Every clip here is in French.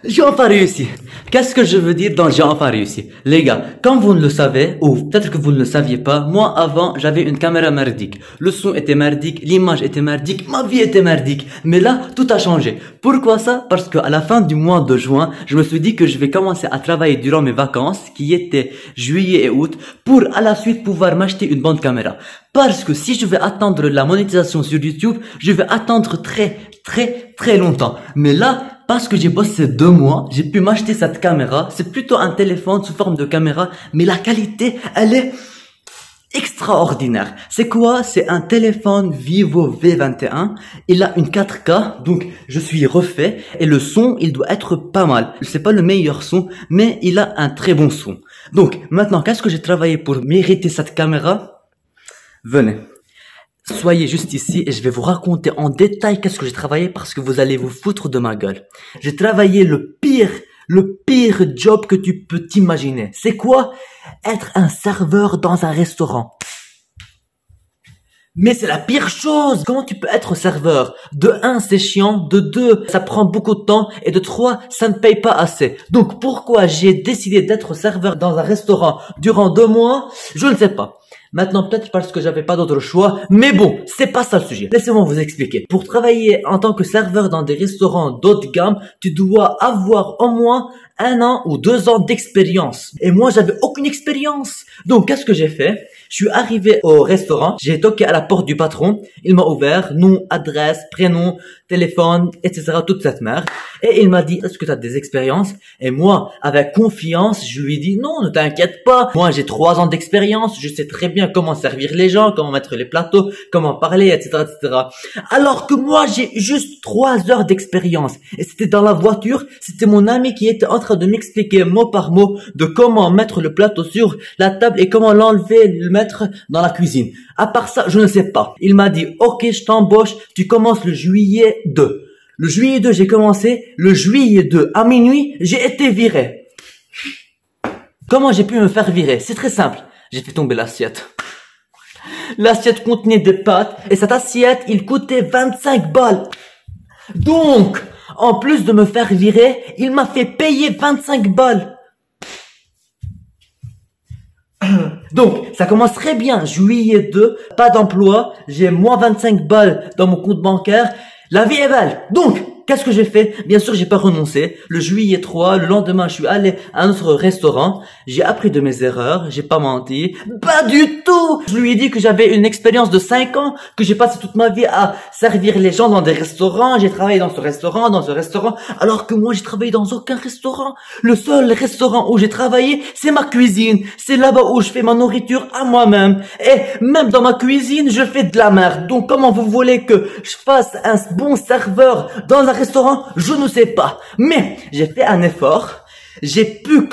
J'ai enfin réussi. Qu'est-ce que je veux dire dans j'ai enfin réussi? Les gars, comme vous ne le savez, ou peut-être que vous ne le saviez pas, moi avant, j'avais une caméra merdique. Le son était merdique, l'image était merdique, ma vie était merdique. Mais là, tout a changé. Pourquoi ça? Parce qu'à la fin du mois de juin, je me suis dit que je vais commencer à travailler durant mes vacances, qui étaient juillet et août, pour à la suite pouvoir m'acheter une bonne caméra. Parce que si je vais attendre la monétisation sur YouTube, je vais attendre très longtemps. Mais là, parce que j'ai bossé 2 mois, j'ai pu m'acheter cette caméra. C'est plutôt un téléphone sous forme de caméra, mais la qualité, elle est extraordinaire. C'est quoi? C'est un téléphone Vivo V21. Il a une 4K, donc je suis refait. Et le son, il doit être pas mal. C'est pas le meilleur son, mais il a un très bon son. Donc, maintenant, qu'est-ce que j'ai travaillé pour mériter cette caméra? Venez. Soyez juste ici et je vais vous raconter en détail qu'est-ce que j'ai travaillé parce que vous allez vous foutre de ma gueule. J'ai travaillé le pire job que tu peux t'imaginer. C'est quoi? Être un serveur dans un restaurant. Mais c'est la pire chose. Comment tu peux être serveur? De 1, c'est chiant. De 2, ça prend beaucoup de temps. Et de 3, ça ne paye pas assez. Donc pourquoi j'ai décidé d'être serveur dans un restaurant durant 2 mois? Je ne sais pas. Maintenant, peut-être parce que j'avais pas d'autre choix, mais bon, c'est pas ça le sujet. Laissez-moi vous expliquer. Pour travailler en tant que serveur dans des restaurants d'haut de gamme, tu dois avoir au moins 1 an ou 2 ans d'expérience. Et moi, j'avais aucune expérience. Donc, qu'est-ce que j'ai fait? Je suis arrivé au restaurant, j'ai toqué à la porte du patron, il m'a ouvert, nom, adresse, prénom, téléphone, etc., toute cette merde. Et il m'a dit, est-ce que tu as des expériences? Et moi, avec confiance, je lui ai dit, non, ne t'inquiète pas. Moi, j'ai 3 ans d'expérience, je sais très bien comment servir les gens, comment mettre les plateaux, comment parler, etc., etc. Alors que moi, j'ai juste 3 heures d'expérience. Et c'était dans la voiture, c'était mon ami qui était en train de m'expliquer mot par mot de comment mettre le plateau sur la table et comment l'enlever, le mettre dans la cuisine. À part ça, je ne sais pas. Il m'a dit, ok, je t'embauche, tu commences le juillet 2. Le juillet 2, j'ai commencé. Le juillet 2, à minuit, j'ai été viré. Comment j'ai pu me faire virer? C'est très simple. J'ai fait tomber l'assiette. L'assiette contenait des pâtes et cette assiette, il coûtait 25 balles. Donc, en plus de me faire virer, il m'a fait payer 25 balles. Donc, ça commence très bien. Juillet 2, pas d'emploi, j'ai moins 25 balles dans mon compte bancaire. La vie est belle. Donc, qu'est-ce que j'ai fait? Bien sûr, j'ai pas renoncé. Le juillet 3, le lendemain, je suis allé à un autre restaurant. J'ai appris de mes erreurs. J'ai pas menti. Pas du tout! Je lui ai dit que j'avais une expérience de 5 ans, que j'ai passé toute ma vie à servir les gens dans des restaurants. J'ai travaillé dans ce restaurant, alors que moi, j'ai travaillé dans aucun restaurant. Le seul restaurant où j'ai travaillé, c'est ma cuisine. C'est là-bas où je fais ma nourriture à moi-même. Et même dans ma cuisine, je fais de la merde. Donc, comment vous voulez que je fasse un bon serveur dans un restaurant? Je ne sais pas. Mais j'ai fait un effort. J'ai pu,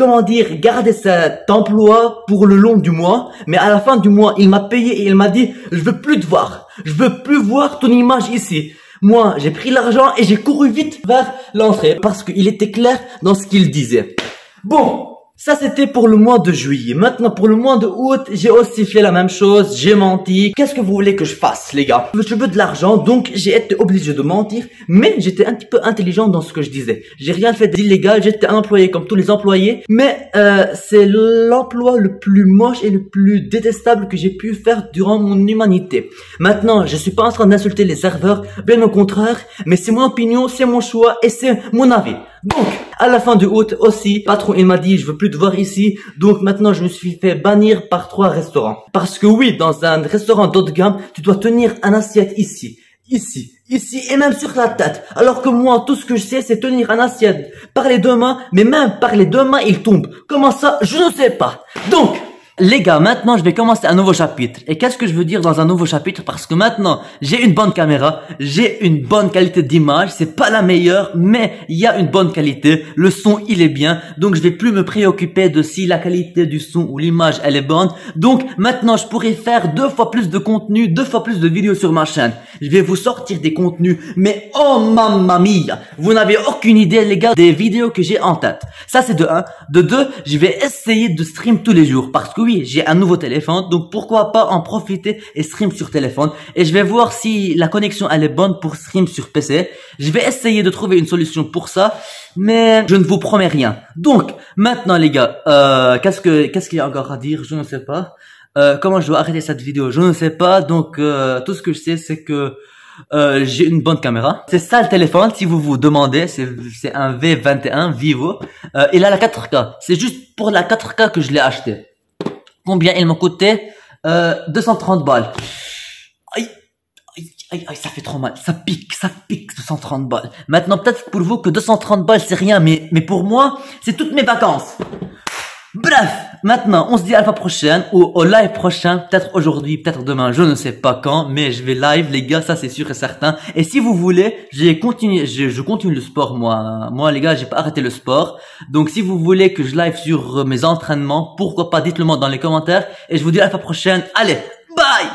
garder cet emploi pour le long du mois. Mais à la fin du mois, il m'a payé et il m'a dit, je veux plus te voir. Je veux plus voir ton image ici. Moi, j'ai pris l'argent et j'ai couru vite vers l'entrée parce qu'il était clair dans ce qu'il disait. Bon. Ça, c'était pour le mois de juillet. Maintenant, pour le mois de août, j'ai aussi fait la même chose. J'ai menti. Qu'est-ce que vous voulez que je fasse, les gars? Je veux de l'argent, donc j'ai été obligé de mentir. Mais j'étais un petit peu intelligent dans ce que je disais. J'ai rien fait d'illégal. J'étais un employé comme tous les employés. Mais c'est l'emploi le plus moche et le plus détestable que j'ai pu faire durant mon humanité. Maintenant, je suis pas en train d'insulter les serveurs. Bien au contraire. Mais c'est mon opinion, c'est mon choix et c'est mon avis. Donc, à la fin de août aussi, patron il m'a dit je veux plus te voir ici. Donc maintenant je me suis fait bannir par 3 restaurants. Parce que oui, dans un restaurant d'haut de gamme, tu dois tenir un assiette ici et même sur la tête. Alors que moi, tout ce que je sais, c'est tenir un assiette par les 2 mains, mais même par les 2 mains, il tombe. Comment ça? Je ne sais pas. Donc, les gars, maintenant je vais commencer un nouveau chapitre. Et qu'est-ce que je veux dire dans un nouveau chapitre? Parce que maintenant, j'ai une bonne caméra, j'ai une bonne qualité d'image, c'est pas la meilleure, mais il y a une bonne qualité, le son il est bien, donc je vais plus me préoccuper de si la qualité du son ou l'image elle est bonne. Donc maintenant je pourrais faire 2 fois plus de contenu, 2 fois plus de vidéos sur ma chaîne. Je vais vous sortir des contenus, mais oh mamma mia, vous n'avez aucune idée les gars des vidéos que j'ai en tête. Ça c'est de 1. De 2, je vais essayer de stream tous les jours, parce que oui, j'ai un nouveau téléphone, donc pourquoi pas en profiter et stream sur téléphone. Et je vais voir si la connexion elle est bonne pour stream sur PC. Je vais essayer de trouver une solution pour ça, mais je ne vous promets rien. Donc maintenant les gars, qu'est-ce qu'il y a encore à dire? Je ne sais pas. Comment je dois arrêter cette vidéo? Je ne sais pas. Donc tout ce que je sais, c'est que j'ai une bonne caméra. C'est ça le téléphone, si vous vous demandez. C'est un V21 Vivo. Il a la 4K. C'est juste pour la 4K que je l'ai acheté. Combien il m'a coûté? 230 balles. Aïe, aïe, ça fait trop mal. Ça pique 230 balles. Maintenant, peut-être pour vous que 230 balles c'est rien, mais pour moi, c'est toutes mes vacances. Bref, maintenant, on se dit à la fois prochaine ou au live prochain, peut-être aujourd'hui, peut-être demain, je ne sais pas quand, mais je vais live les gars, ça c'est sûr et certain. Et si vous voulez, je continue le sport moi les gars, j'ai pas arrêté le sport. Donc si vous voulez que je live sur mes entraînements, pourquoi pas, dites-le moi dans les commentaires et je vous dis à la fois prochaine. Allez, bye.